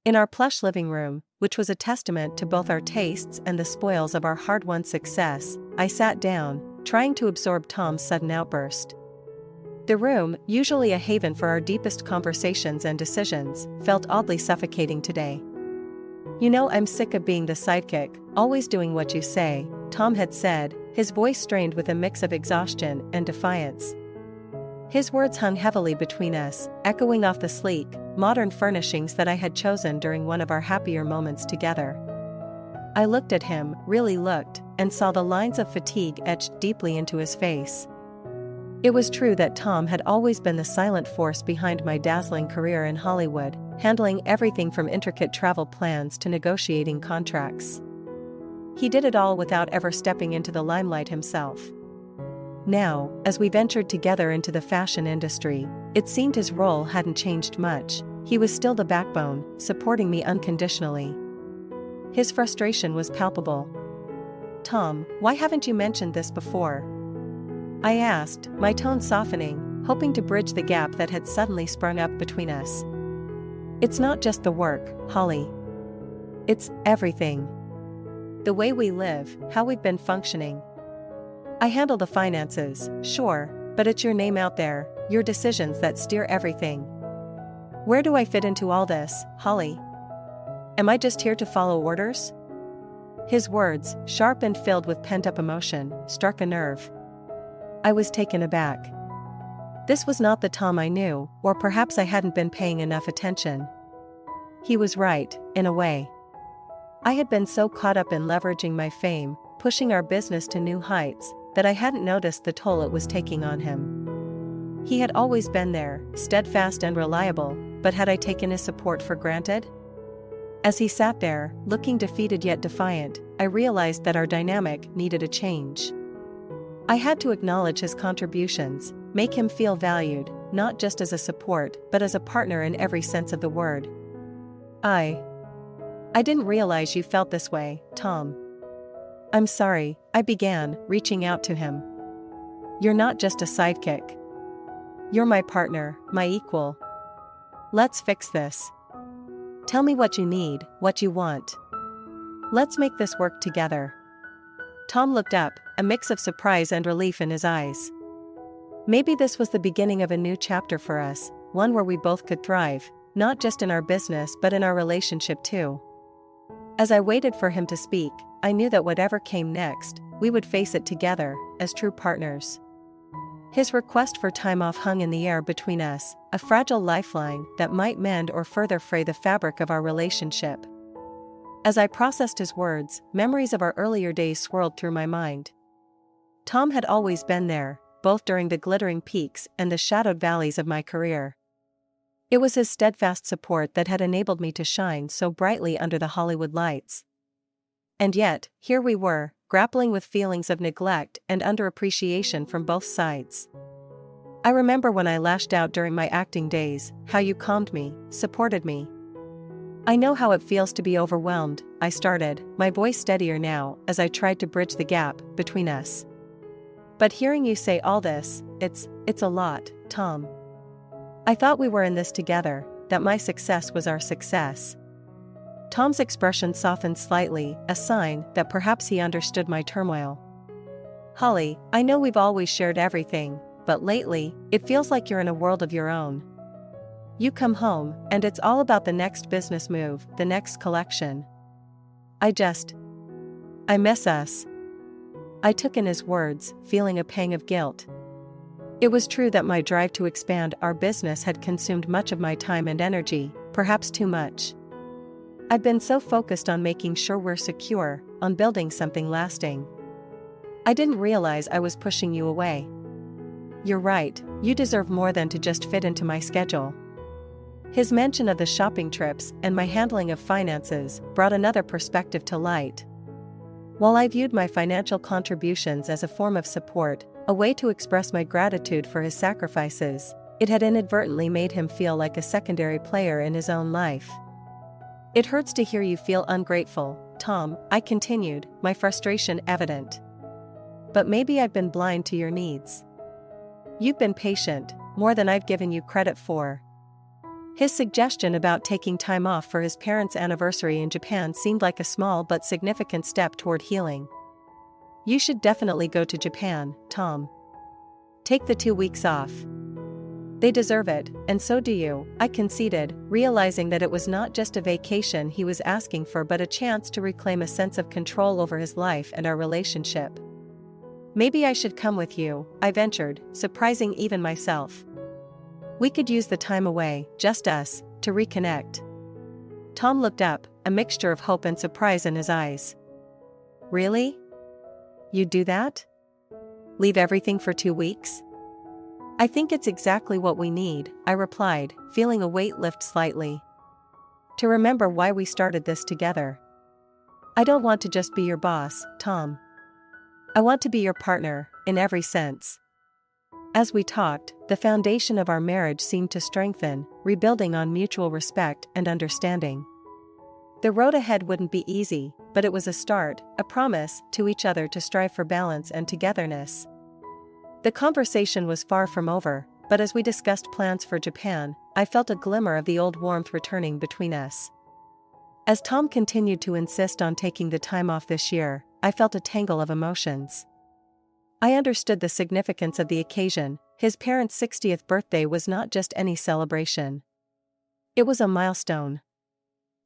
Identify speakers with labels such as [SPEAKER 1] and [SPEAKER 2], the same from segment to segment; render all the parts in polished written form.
[SPEAKER 1] In our plush living room, which was a testament to both our tastes and the spoils of our hard-won success, I sat down, trying to absorb Tom's sudden outburst. The room, usually a haven for our deepest conversations and decisions, felt oddly suffocating today. "You know, I'm sick of being the sidekick, always doing what you say," Tom had said, his voice strained with a mix of exhaustion and defiance. His words hung heavily between us, echoing off the sleek, modern furnishings that I had chosen during one of our happier moments together. I looked at him, really looked, and saw the lines of fatigue etched deeply into his face. It was true that Tom had always been the silent force behind my dazzling career in Hollywood, handling everything from intricate travel plans to negotiating contracts. He did it all without ever stepping into the limelight himself. Now, as we ventured together into the fashion industry, it seemed his role hadn't changed much. He was still the backbone, supporting me unconditionally. His frustration was palpable. "Tom, why haven't you mentioned this before?" I asked, my tone softening, hoping to bridge the gap that had suddenly sprung up between us. "It's not just the work, Holly. It's everything. The way we live, how we've been functioning. I handle the finances, sure, but it's your name out there, your decisions that steer everything. Where do I fit into all this, Holly? Am I just here to follow orders?" His words, sharp and filled with pent-up emotion, struck a nerve. I was taken aback. This was not the Tom I knew, or perhaps I hadn't been paying enough attention. He was right, in a way. I had been so caught up in leveraging my fame, pushing our business to new heights, that I hadn't noticed the toll it was taking on him. He had always been there, steadfast and reliable, but had I taken his support for granted? As he sat there, looking defeated yet defiant, I realized that our dynamic needed a change. I had to acknowledge his contributions, make him feel valued, not just as a support, but as a partner in every sense of the word. I didn't realize you felt this way, Tom. "I'm sorry," I began, reaching out to him. "You're not just a sidekick. You're my partner, my equal. Let's fix this. Tell me what you need, what you want. Let's make this work together." Tom looked up, a mix of surprise and relief in his eyes. Maybe this was the beginning of a new chapter for us, one where we both could thrive, not just in our business but in our relationship too. As I waited for him to speak, I knew that whatever came next, we would face it together, as true partners. His request for time off hung in the air between us, a fragile lifeline that might mend or further fray the fabric of our relationship. As I processed his words, memories of our earlier days swirled through my mind. Tom had always been there, both during the glittering peaks and the shadowed valleys of my career. It was his steadfast support that had enabled me to shine so brightly under the Hollywood lights. And yet, here we were, grappling with feelings of neglect and underappreciation from both sides. I remember when I lashed out during my acting days, how you calmed me, supported me. "I know how it feels to be overwhelmed," I started, my voice steadier now as I tried to bridge the gap between us. "But hearing you say all this, it's a lot, Tom. I thought we were in this together, that my success was our success." Tom's expression softened slightly, a sign that perhaps he understood my turmoil. "Holly, I know we've always shared everything, but lately, it feels like you're in a world of your own. You come home, and it's all about the next business move, the next collection. I miss us." I took in his words, feeling a pang of guilt. It was true that my drive to expand our business had consumed much of my time and energy, perhaps too much. I'd been so focused on making sure we're secure, on building something lasting. I didn't realize I was pushing you away. "You're right, you deserve more than to just fit into my schedule." His mention of the shopping trips and my handling of finances brought another perspective to light. While I viewed my financial contributions as a form of support, a way to express my gratitude for his sacrifices, it had inadvertently made him feel like a secondary player in his own life. "It hurts to hear you feel ungrateful, Tom," I continued, my frustration evident. "But maybe I've been blind to your needs. You've been patient, more than I've given you credit for." His suggestion about taking time off for his parents' anniversary in Japan seemed like a small but significant step toward healing. You should definitely go to Japan, Tom. Take the 2 weeks off. They deserve it, and so do you, I conceded, realizing that it was not just a vacation he was asking for but a chance to reclaim a sense of control over his life and our relationship. Maybe I should come with you, I ventured, surprising even myself. We could use the time away, just us, to reconnect. Tom looked up, a mixture of hope and surprise in his eyes. Really? You'd do that? Leave everything for 2 weeks? I think it's exactly what we need, I replied, feeling a weight lift slightly. To remember why we started this together. I don't want to just be your boss, Tom. I want to be your partner, in every sense. As we talked, the foundation of our marriage seemed to strengthen, rebuilding on mutual respect and understanding. The road ahead wouldn't be easy, but it was a start, a promise to each other to strive for balance and togetherness. The conversation was far from over, but as we discussed plans for Japan, I felt a glimmer of the old warmth returning between us. As Tom continued to insist on taking the time off this year, I felt a tangle of emotions. I understood the significance of the occasion. His parents' 60th birthday was not just any celebration. It was a milestone.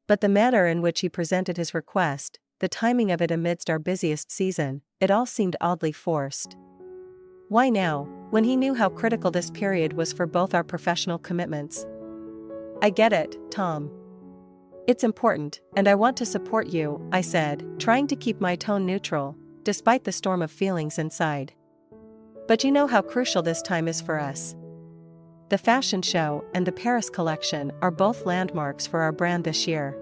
[SPEAKER 1] But the manner in which he presented his request, the timing of it amidst our busiest season, it all seemed oddly forced. Why now, when he knew how critical this period was for both our professional commitments? I get it, Tom. It's important, and I want to support you, I said, trying to keep my tone neutral, despite the storm of feelings inside. But you know how crucial this time is for us. The fashion show and the Paris collection are both landmarks for our brand this year.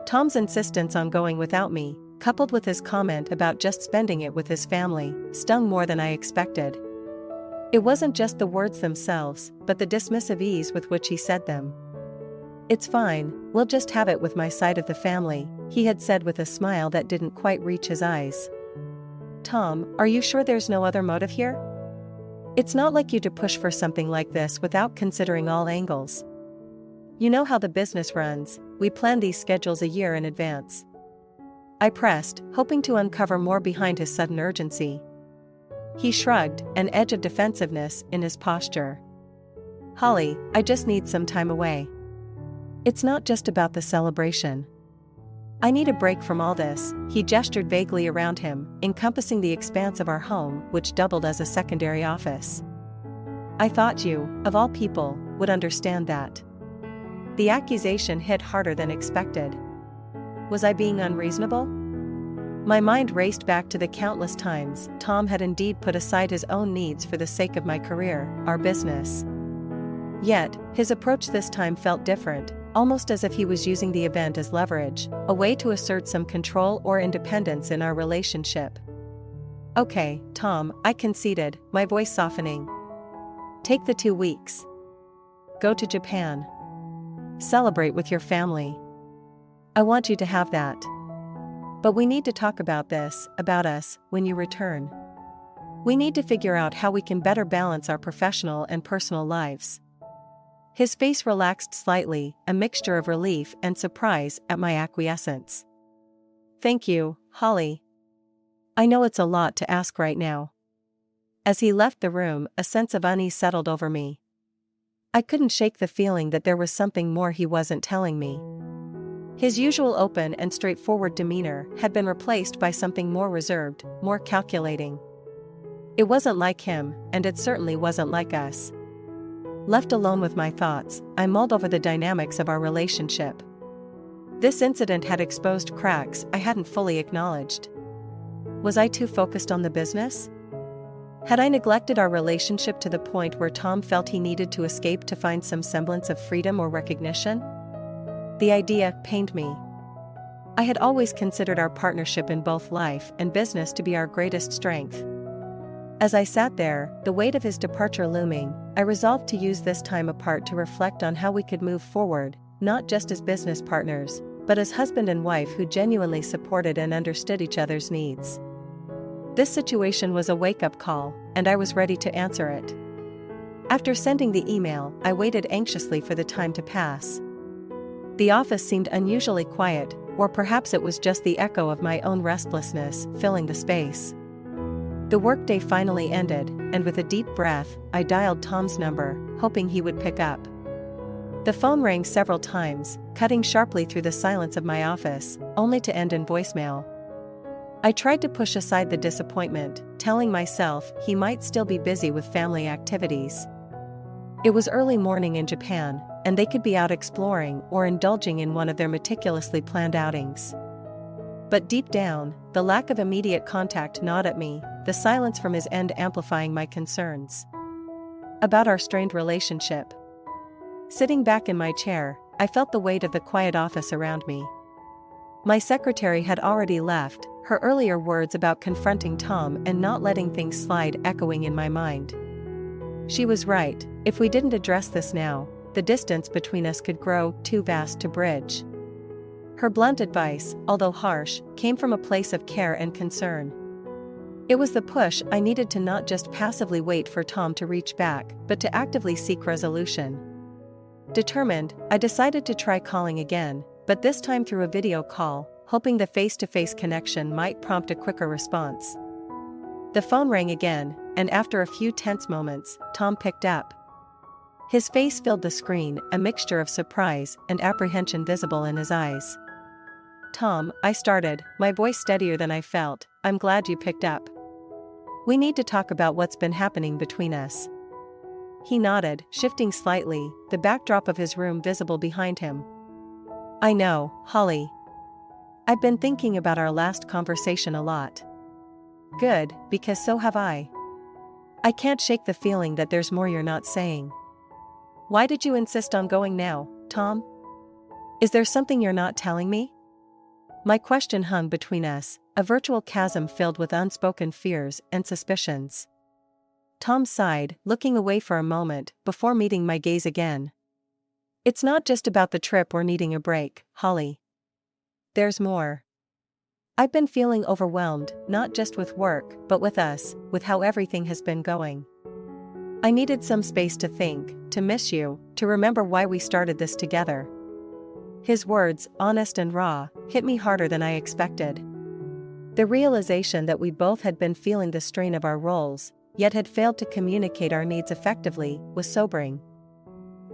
[SPEAKER 1] Tom's insistence on going without me, coupled with his comment about just spending it with his family, stung more than I expected. It wasn't just the words themselves, but the dismissive ease with which he said them. It's fine, we'll just have it with my side of the family, he had said with a smile that didn't quite reach his eyes. Tom, are you sure there's no other motive here? It's not like you to push for something like this without considering all angles. You know how the business runs, we plan these schedules a year in advance. I pressed, hoping to uncover more behind his sudden urgency. He shrugged, an edge of defensiveness in his posture. Holly, I just need some time away. It's not just about the celebration. I need a break from all this, he gestured vaguely around him, encompassing the expanse of our home, which doubled as a secondary office. I thought you, of all people, would understand that. The accusation hit harder than expected. Was I being unreasonable? My mind raced back to the countless times Tom had indeed put aside his own needs for the sake of my career, our business. Yet, his approach this time felt different, almost as if he was using the event as leverage, a way to assert some control or independence in our relationship. Okay, Tom, I conceded, my voice softening. Take the 2 weeks. Go to Japan. Celebrate with your family. I want you to have that. But we need to talk about this, about us, when you return. We need to figure out how we can better balance our professional and personal lives. His face relaxed slightly, a mixture of relief and surprise at my acquiescence. Thank you, Holly. I know it's a lot to ask right now. As he left the room, a sense of unease settled over me. I couldn't shake the feeling that there was something more he wasn't telling me. His usual open and straightforward demeanor had been replaced by something more reserved, more calculating. It wasn't like him, and it certainly wasn't like us. Left alone with my thoughts, I mulled over the dynamics of our relationship. This incident had exposed cracks I hadn't fully acknowledged. Was I too focused on the business? Had I neglected our relationship to the point where Tom felt he needed to escape to find some semblance of freedom or recognition? The idea pained me. I had always considered our partnership in both life and business to be our greatest strength. As I sat there, the weight of his departure looming, I resolved to use this time apart to reflect on how we could move forward, not just as business partners, but as husband and wife who genuinely supported and understood each other's needs. This situation was a wake-up call, and I was ready to answer it. After sending the email, I waited anxiously for the time to pass. The office seemed unusually quiet, or perhaps it was just the echo of my own restlessness filling the space. The workday finally ended, and with a deep breath, I dialed Tom's number, hoping he would pick up. The phone rang several times, cutting sharply through the silence of my office, only to end in voicemail. I tried to push aside the disappointment, telling myself he might still be busy with family activities. It was early morning in Japan, and they could be out exploring or indulging in one of their meticulously planned outings. But deep down, the lack of immediate contact gnawed at me, the silence from his end amplifying my concerns about our strained relationship. Sitting back in my chair, I felt the weight of the quiet office around me. My secretary had already left, her earlier words about confronting Tom and not letting things slide echoing in my mind. She was right. If we didn't address this now, the distance between us could grow too vast to bridge. Her blunt advice, although harsh, came from a place of care and concern. It was the push I needed to not just passively wait for Tom to reach back, but to actively seek resolution. Determined, I decided to try calling again, but this time through a video call, hoping the face-to-face connection might prompt a quicker response. The phone rang again, and after a few tense moments, Tom picked up. His face filled the screen, a mixture of surprise and apprehension visible in his eyes. "Tom," I started, my voice steadier than I felt, "I'm glad you picked up. We need to talk about what's been happening between us." He nodded, shifting slightly, the backdrop of his room visible behind him. "I know, Holly. I've been thinking about our last conversation a lot." "Good, because so have I. I can't shake the feeling that there's more you're not saying." "Why did you insist on going now, Tom? Is there something you're not telling me?" My question hung between us, a virtual chasm filled with unspoken fears and suspicions. Tom sighed, looking away for a moment before meeting my gaze again. "It's not just about the trip or needing a break, Holly. There's more. I've been feeling overwhelmed, not just with work, but with us, with how everything has been going. I needed some space to think, to miss you, to remember why we started this together." His words, honest and raw, hit me harder than I expected. The realization that we both had been feeling the strain of our roles, yet had failed to communicate our needs effectively, was sobering.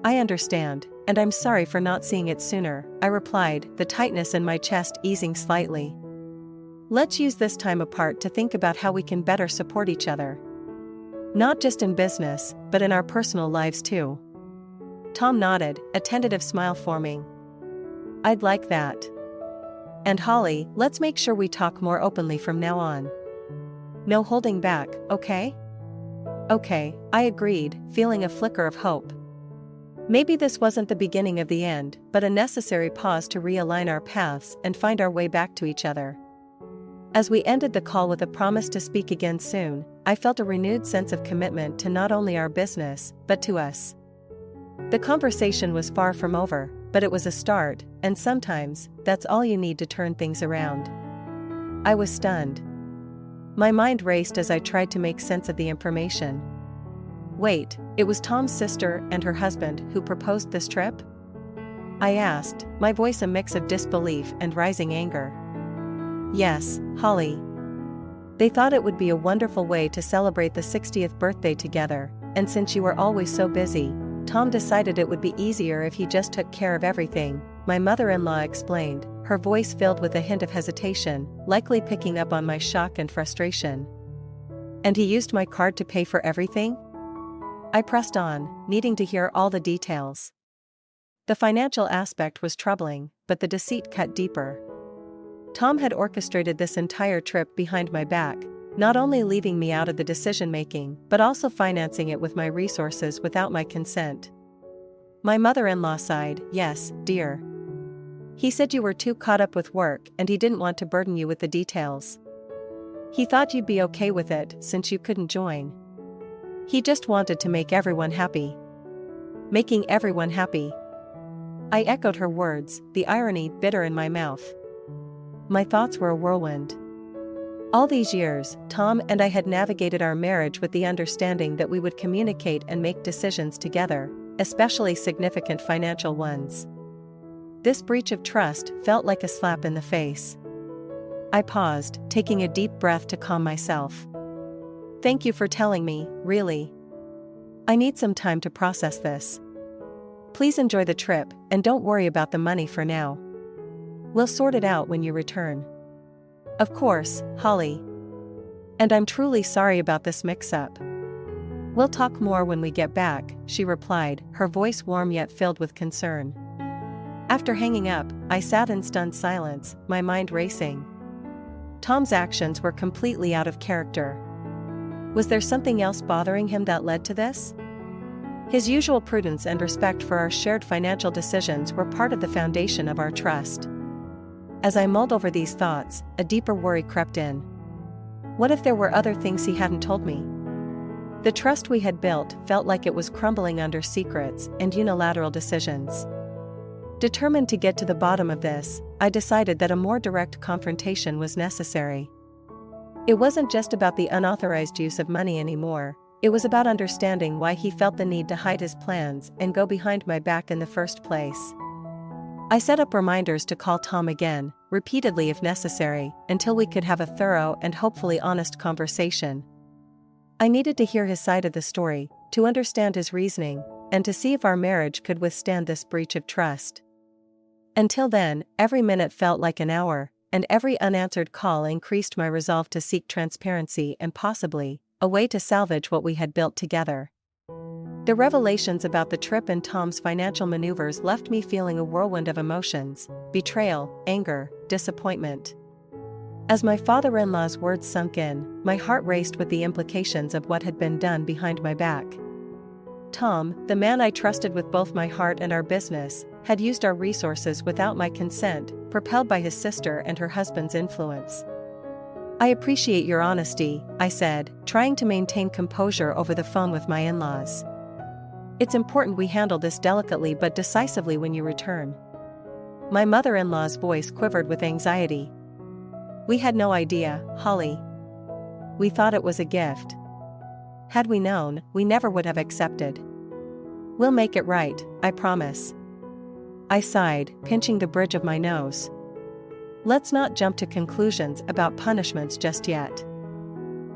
[SPEAKER 1] "I understand, and I'm sorry for not seeing it sooner," I replied, the tightness in my chest easing slightly. "Let's use this time apart to think about how we can better support each other. Not just in business, but in our personal lives too." Tom nodded, a tentative smile forming. "I'd like that. And Holly, let's make sure we talk more openly from now on. No holding back, okay?" "Okay," I agreed, feeling a flicker of hope. Maybe this wasn't the beginning of the end, but a necessary pause to realign our paths and find our way back to each other. As we ended the call with a promise to speak again soon, I felt a renewed sense of commitment to not only our business, but to us. The conversation was far from over, but it was a start, and sometimes, that's all you need to turn things around. I was stunned. My mind raced as I tried to make sense of the information. Wait, it was Tom's sister and her husband who proposed this trip? I asked, my voice a mix of disbelief and rising anger. "Yes, Holly. They thought it would be a wonderful way to celebrate the 60th birthday together, and since you were always so busy, Tom decided it would be easier if he just took care of everything," my mother-in-law explained, her voice filled with a hint of hesitation, likely picking up on my shock and frustration. "And he used my card to pay for everything?" I pressed on, needing to hear all the details. The financial aspect was troubling, but the deceit cut deeper. Tom had orchestrated this entire trip behind my back, not only leaving me out of the decision-making, but also financing it with my resources without my consent. My mother-in-law sighed, "Yes, dear. He said you were too caught up with work and he didn't want to burden you with the details. He thought you'd be okay with it since you couldn't join. He just wanted to make everyone happy." Making everyone happy. I echoed her words, the irony bitter in my mouth. My thoughts were a whirlwind. All these years, Tom and I had navigated our marriage with the understanding that we would communicate and make decisions together, especially significant financial ones. This breach of trust felt like a slap in the face. I paused, taking a deep breath to calm myself. Thank you for telling me, really. I need some time to process this. Please enjoy the trip, and don't worry about the money for now. We'll sort it out when you return. Of course, Holly. And I'm truly sorry about this mix-up. We'll talk more when we get back, she replied, her voice warm yet filled with concern. After hanging up, I sat in stunned silence, my mind racing. Tom's actions were completely out of character. Was there something else bothering him that led to this? His usual prudence and respect for our shared financial decisions were part of the foundation of our trust. As I mulled over these thoughts, a deeper worry crept in. What if there were other things he hadn't told me? The trust we had built felt like it was crumbling under secrets and unilateral decisions. Determined to get to the bottom of this, I decided that a more direct confrontation was necessary. It wasn't just about the unauthorized use of money anymore, it was about understanding why he felt the need to hide his plans and go behind my back in the first place. I set up reminders to call Tom again, repeatedly if necessary, until we could have a thorough and hopefully honest conversation. I needed to hear his side of the story, to understand his reasoning, and to see if our marriage could withstand this breach of trust. Until then, every minute felt like an hour, and every unanswered call increased my resolve to seek transparency and possibly, a way to salvage what we had built together. The revelations about the trip and Tom's financial maneuvers left me feeling a whirlwind of emotions: betrayal, anger, disappointment. As my father-in-law's words sunk in, my heart raced with the implications of what had been done behind my back. Tom, the man I trusted with both my heart and our business, had used our resources without my consent, propelled by his sister and her husband's influence. I appreciate your honesty, I said, trying to maintain composure over the phone with my in-laws. It's important we handle this delicately but decisively when you return. My mother-in-law's voice quivered with anxiety. We had no idea, Holly. We thought it was a gift. Had we known, we never would have accepted. We'll make it right, I promise. I sighed, pinching the bridge of my nose. Let's not jump to conclusions about punishments just yet.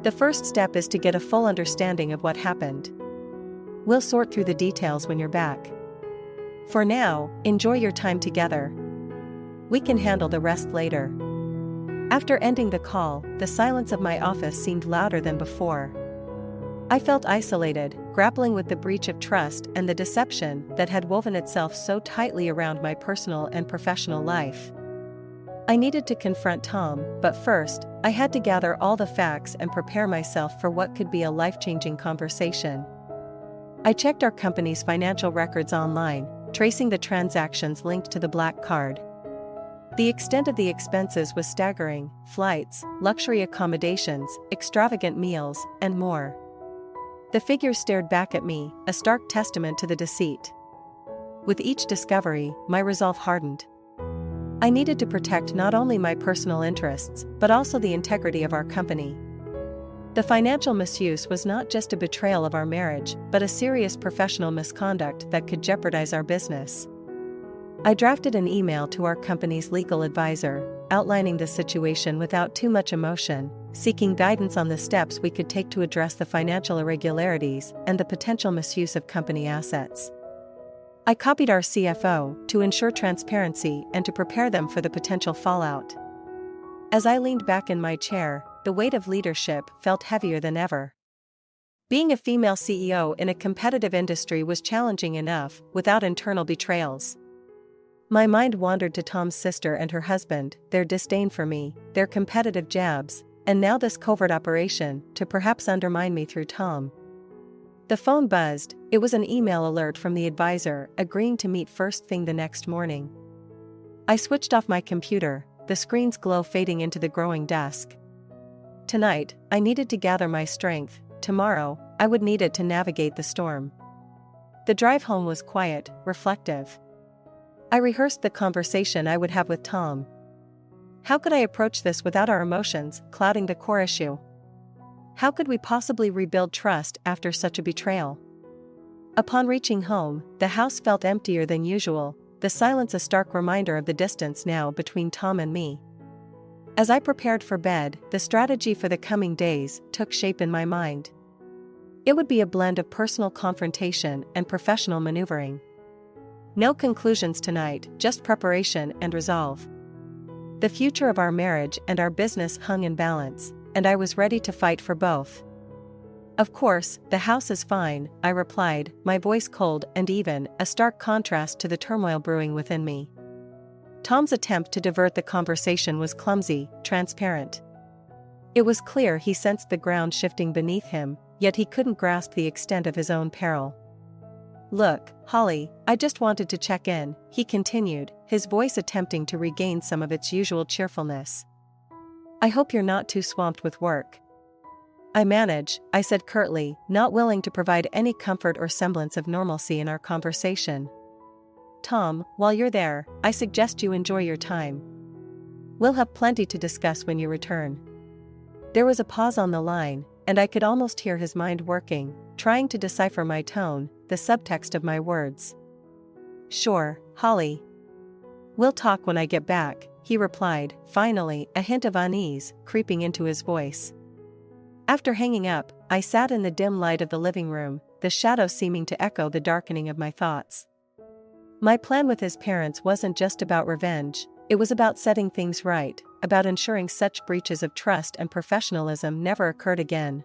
[SPEAKER 1] The first step is to get a full understanding of what happened. We'll sort through the details when you're back. For now, enjoy your time together. We can handle the rest later. After ending the call, the silence of my office seemed louder than before. I felt isolated, grappling with the breach of trust and the deception that had woven itself so tightly around my personal and professional life. I needed to confront Tom, but first, I had to gather all the facts and prepare myself for what could be a life-changing conversation. I checked our company's financial records online, tracing the transactions linked to the black card. The extent of the expenses was staggering: flights, luxury accommodations, extravagant meals, and more. The figures stared back at me, a stark testament to the deceit. With each discovery, my resolve hardened. I needed to protect not only my personal interests, but also the integrity of our company. The financial misuse was not just a betrayal of our marriage, but a serious professional misconduct that could jeopardize our business. I drafted an email to our company's legal advisor, outlining the situation without too much emotion, seeking guidance on the steps we could take to address the financial irregularities and the potential misuse of company assets. I copied our CFO to ensure transparency and to prepare them for the potential fallout. As I leaned back in my chair, the weight of leadership felt heavier than ever. Being a female CEO in a competitive industry was challenging enough, without internal betrayals. My mind wandered to Tom's sister and her husband, their disdain for me, their competitive jabs, and now this covert operation to perhaps undermine me through Tom. The phone buzzed. It was an email alert from the advisor, agreeing to meet first thing the next morning. I switched off my computer, the screen's glow fading into the growing dusk. Tonight, I needed to gather my strength. Tomorrow, I would need it to navigate the storm. The drive home was quiet, reflective. I rehearsed the conversation I would have with Tom. How could I approach this without our emotions clouding the core issue? How could we possibly rebuild trust after such a betrayal? Upon reaching home, the house felt emptier than usual, the silence a stark reminder of the distance now between Tom and me. As I prepared for bed, the strategy for the coming days took shape in my mind. It would be a blend of personal confrontation and professional maneuvering. No conclusions tonight, just preparation and resolve. The future of our marriage and our business hung in balance, and I was ready to fight for both. Of course, the house is fine, I replied, my voice cold and even, a stark contrast to the turmoil brewing within me. Tom's attempt to divert the conversation was clumsy, transparent. It was clear he sensed the ground shifting beneath him, yet he couldn't grasp the extent of his own peril. Look, Holly, I just wanted to check in, he continued, his voice attempting to regain some of its usual cheerfulness. I hope you're not too swamped with work. I manage, I said curtly, not willing to provide any comfort or semblance of normalcy in our conversation. Tom, while you're there, I suggest you enjoy your time. We'll have plenty to discuss when you return. There was a pause on the line, and I could almost hear his mind working, trying to decipher my tone, the subtext of my words. Sure, Holly. We'll talk when I get back, he replied, finally, a hint of unease creeping into his voice. After hanging up, I sat in the dim light of the living room, the shadow seeming to echo the darkening of my thoughts. My plan with his parents wasn't just about revenge, it was about setting things right, about ensuring such breaches of trust and professionalism never occurred again.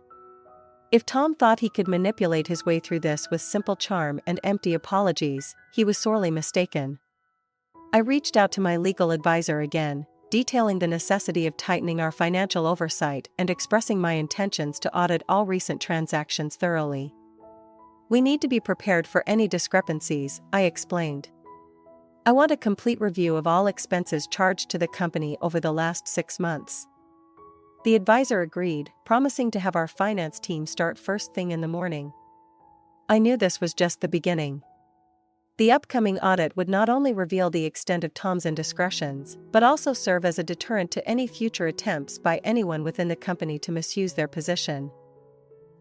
[SPEAKER 1] If Tom thought he could manipulate his way through this with simple charm and empty apologies, he was sorely mistaken. I reached out to my legal advisor again, detailing the necessity of tightening our financial oversight and expressing my intentions to audit all recent transactions thoroughly. We need to be prepared for any discrepancies, I explained. I want a complete review of all expenses charged to the company over the last 6 months. The advisor agreed, promising to have our finance team start first thing in the morning. I knew this was just the beginning. The upcoming audit would not only reveal the extent of Tom's indiscretions, but also serve as a deterrent to any future attempts by anyone within the company to misuse their position.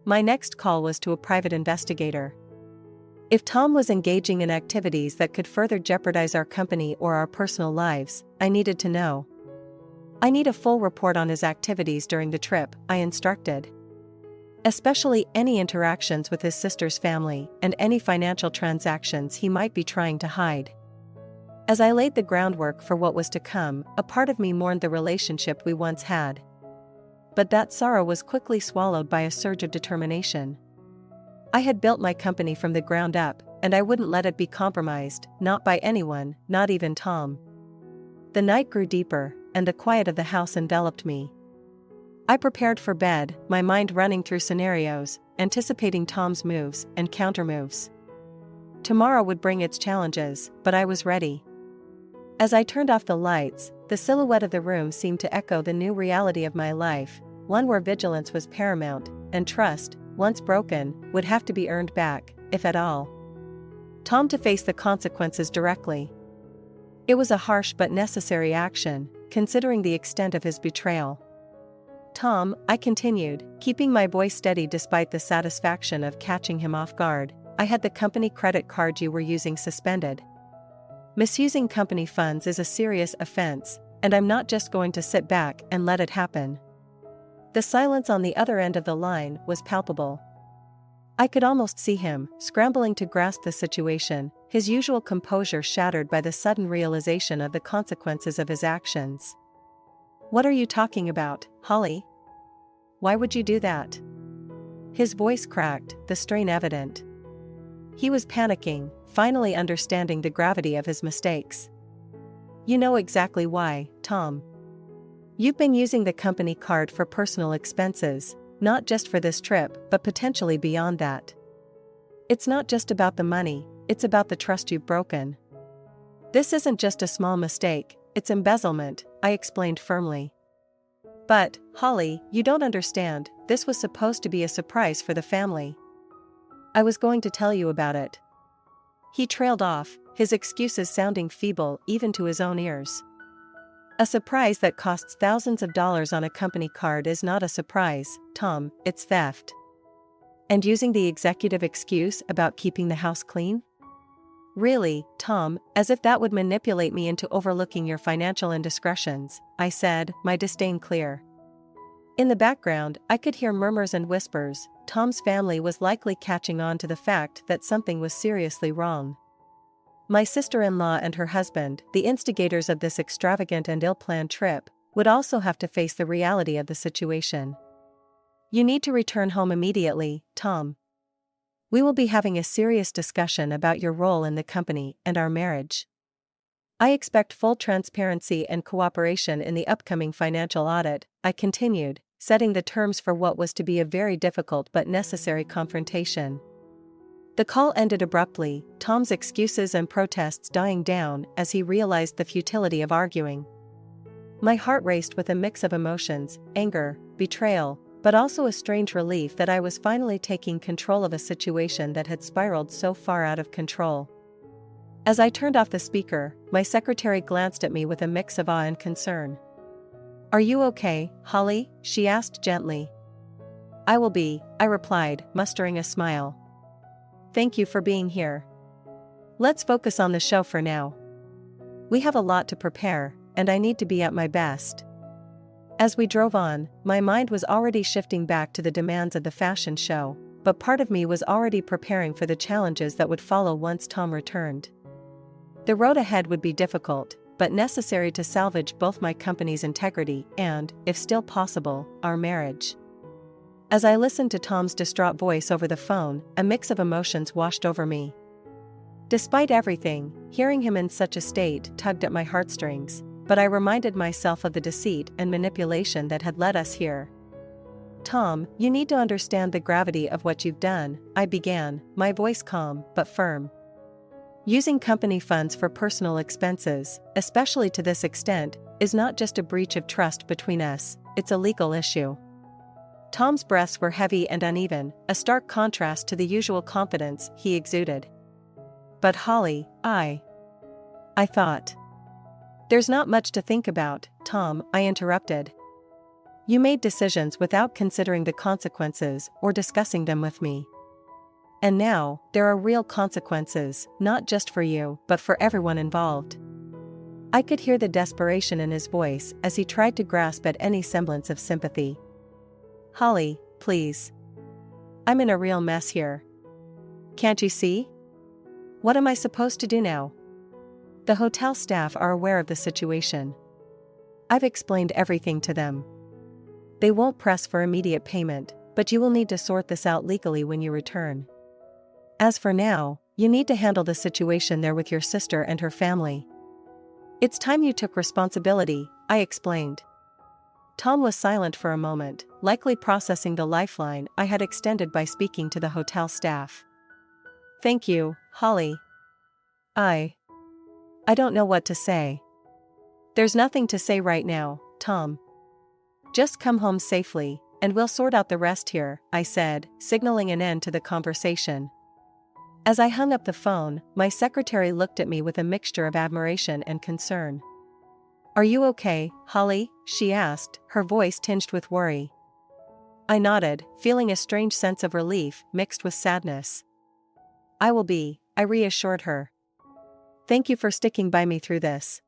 [SPEAKER 1] My next call was to a private investigator. If Tom was engaging in activities that could further jeopardize our company or our personal lives, I needed to know. I need a full report on his activities during the trip, I instructed. Especially any interactions with his sister's family and any financial transactions he might be trying to hide. As I laid the groundwork for what was to come, a part of me mourned the relationship we once had. But that sorrow was quickly swallowed by a surge of determination. I had built my company from the ground up, and I wouldn't let it be compromised, not by anyone, not even Tom. The night grew deeper, and the quiet of the house enveloped me. I prepared for bed, my mind running through scenarios, anticipating Tom's moves and countermoves. Tomorrow would bring its challenges, but I was ready. As I turned off the lights, the silhouette of the room seemed to echo the new reality of my life, one where vigilance was paramount, and trust, once broken, would have to be earned back, if at all. Tom to face the consequences directly. It was a harsh but necessary action, considering the extent of his betrayal. Tom, I continued, keeping my voice steady despite the satisfaction of catching him off guard, I had the company credit card you were using suspended. Misusing company funds is a serious offense, and I'm not just going to sit back and let it happen. The silence on the other end of the line was palpable. I could almost see him, scrambling to grasp the situation, his usual composure shattered by the sudden realization of the consequences of his actions. What are you talking about, Holly? Why would you do that? His voice cracked, the strain evident. He was panicking, finally understanding the gravity of his mistakes. You know exactly why, Tom. You've been using the company card for personal expenses, not just for this trip, but potentially beyond that. It's not just about the money, it's about the trust you've broken. This isn't just a small mistake, it's embezzlement, I explained firmly. But, Holly, you don't understand, this was supposed to be a surprise for the family. I was going to tell you about it. He trailed off, his excuses sounding feeble even to his own ears. A surprise that costs thousands of dollars on a company card is not a surprise, Tom, it's theft. And using the executive excuse about keeping the house clean? Really, Tom, as if that would manipulate me into overlooking your financial indiscretions, I said, my disdain clear. In the background, I could hear murmurs and whispers. Tom's family was likely catching on to the fact that something was seriously wrong. My sister-in-law and her husband, the instigators of this extravagant and ill-planned trip, would also have to face the reality of the situation. You need to return home immediately, Tom. We will be having a serious discussion about your role in the company and our marriage. I expect full transparency and cooperation in the upcoming financial audit, I continued, setting the terms for what was to be a very difficult but necessary confrontation. The call ended abruptly, Tom's excuses and protests dying down as he realized the futility of arguing. My heart raced with a mix of emotions, anger, betrayal, but also a strange relief that I was finally taking control of a situation that had spiraled so far out of control. As I turned off the speaker, my secretary glanced at me with a mix of awe and concern. "Are you okay, Holly?" she asked gently. "I will be," I replied, mustering a smile. "Thank you for being here. Let's focus on the show for now. We have a lot to prepare, and I need to be at my best." As we drove on, my mind was already shifting back to the demands of the fashion show, but part of me was already preparing for the challenges that would follow once Tom returned. The road ahead would be difficult, but necessary to salvage both my company's integrity and, if still possible, our marriage. As I listened to Tom's distraught voice over the phone, a mix of emotions washed over me. Despite everything, hearing him in such a state tugged at my heartstrings, but I reminded myself of the deceit and manipulation that had led us here. "Tom, you need to understand the gravity of what you've done," I began, my voice calm but firm. "Using company funds for personal expenses, especially to this extent, is not just a breach of trust between us, it's a legal issue." Tom's breaths were heavy and uneven, a stark contrast to the usual confidence he exuded. "But Holly, I thought." "There's not much to think about, Tom," I interrupted. "You made decisions without considering the consequences or discussing them with me. And now, there are real consequences, not just for you, but for everyone involved." I could hear the desperation in his voice as he tried to grasp at any semblance of sympathy. "Holly, please. I'm in a real mess here. Can't you see? What am I supposed to do now? The hotel staff are aware of the situation. I've explained everything to them. They won't press for immediate payment, but you will need to sort this out legally when you return. As for now, you need to handle the situation there with your sister and her family. It's time you took responsibility," I explained. Tom was silent for a moment, likely processing the lifeline I had extended by speaking to the hotel staff. "Thank you, Holly. I don't know what to say." "There's nothing to say right now, Tom. Just come home safely, and we'll sort out the rest here," I said, signaling an end to the conversation. As I hung up the phone, my secretary looked at me with a mixture of admiration and concern. "Are you okay, Holly?" she asked, her voice tinged with worry. I nodded, feeling a strange sense of relief mixed with sadness. "I will be," I reassured her. "Thank you for sticking by me through this.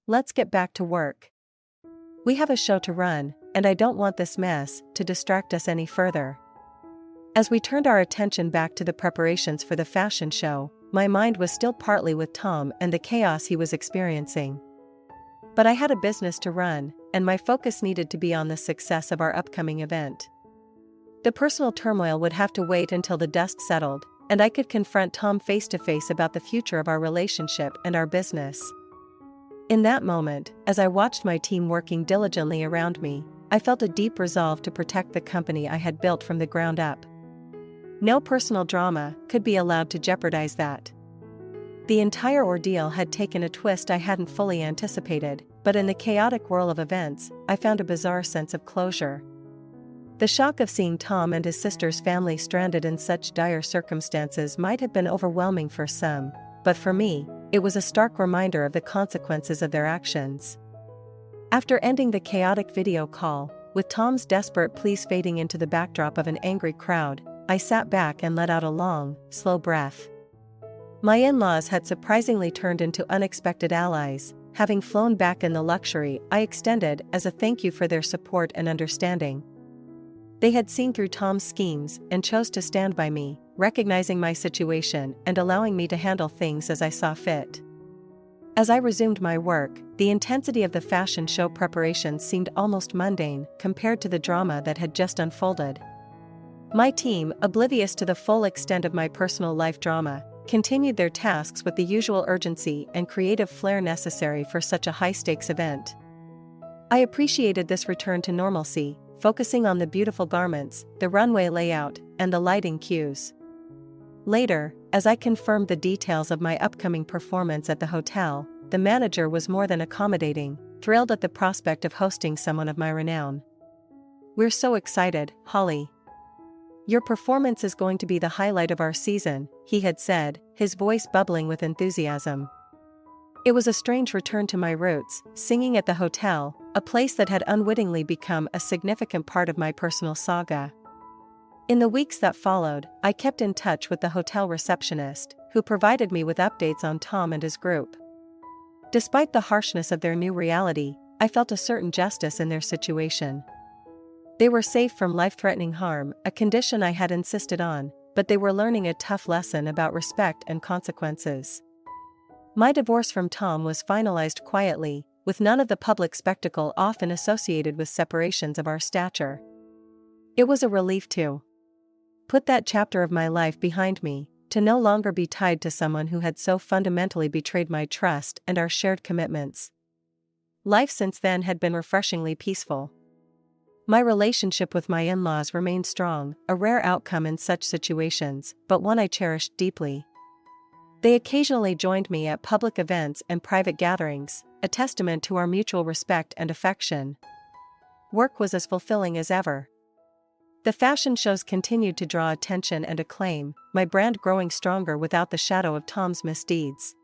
[SPEAKER 1] Let's get back to work. We have a show to run, and I don't want this mess to distract us any further." As we turned our attention back to the preparations for the fashion show, my mind was still partly with Tom and the chaos he was experiencing. But I had a business to run, and my focus needed to be on the success of our upcoming event. The personal turmoil would have to wait until the dust settled, and I could confront Tom face to face about the future of our relationship and our business. In that moment, as I watched my team working diligently around me, I felt a deep resolve to protect the company I had built from the ground up. No personal drama could be allowed to jeopardize that. The entire ordeal had taken a twist I hadn't fully anticipated, but in the chaotic whirl of events, I found a bizarre sense of closure. The shock of seeing Tom and his sister's family stranded in such dire circumstances might have been overwhelming for some, but for me, it was a stark reminder of the consequences of their actions. After ending the chaotic video call, with Tom's desperate pleas fading into the backdrop of an angry crowd, I sat back and let out a long, slow breath. My in-laws had surprisingly turned into unexpected allies, having flown back in the luxury I extended as a thank you for their support and understanding. They had seen through Tom's schemes and chose to stand by me, recognizing my situation and allowing me to handle things as I saw fit. As I resumed my work, the intensity of the fashion show preparations seemed almost mundane compared to the drama that had just unfolded. My team, oblivious to the full extent of my personal life drama, continued their tasks with the usual urgency and creative flair necessary for such a high-stakes event. I appreciated this return to normalcy, focusing on the beautiful garments, the runway layout, and the lighting cues. Later, as I confirmed the details of my upcoming performance at the hotel, the manager was more than accommodating, thrilled at the prospect of hosting someone of my renown. "We're so excited, Holly. Your performance is going to be the highlight of our season," he had said, his voice bubbling with enthusiasm. It was a strange return to my roots, singing at the hotel, a place that had unwittingly become a significant part of my personal saga. In the weeks that followed, I kept in touch with the hotel receptionist, who provided me with updates on Tom and his group. Despite the harshness of their new reality, I felt a certain justice in their situation. They were safe from life-threatening harm, a condition I had insisted on, but they were learning a tough lesson about respect and consequences. My divorce from Tom was finalized quietly, with none of the public spectacle often associated with separations of our stature. It was a relief to put that chapter of my life behind me, to no longer be tied to someone who had so fundamentally betrayed my trust and our shared commitments. Life since then had been refreshingly peaceful. My relationship with my in-laws remained strong, a rare outcome in such situations, but one I cherished deeply. They occasionally joined me at public events and private gatherings, a testament to our mutual respect and affection. Work was as fulfilling as ever. The fashion shows continued to draw attention and acclaim, my brand growing stronger without the shadow of Tom's misdeeds.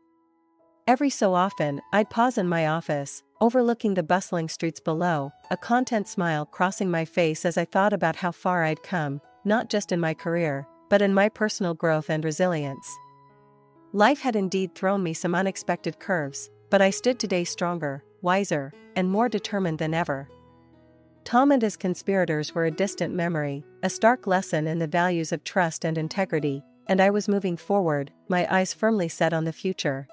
[SPEAKER 1] Every so often, I'd pause in my office, overlooking the bustling streets below, a content smile crossing my face as I thought about how far I'd come, not just in my career, but in my personal growth and resilience. Life had indeed thrown me some unexpected curves, but I stood today stronger, wiser, and more determined than ever. Tom and his conspirators were a distant memory, a stark lesson in the values of trust and integrity, and I was moving forward, my eyes firmly set on the future.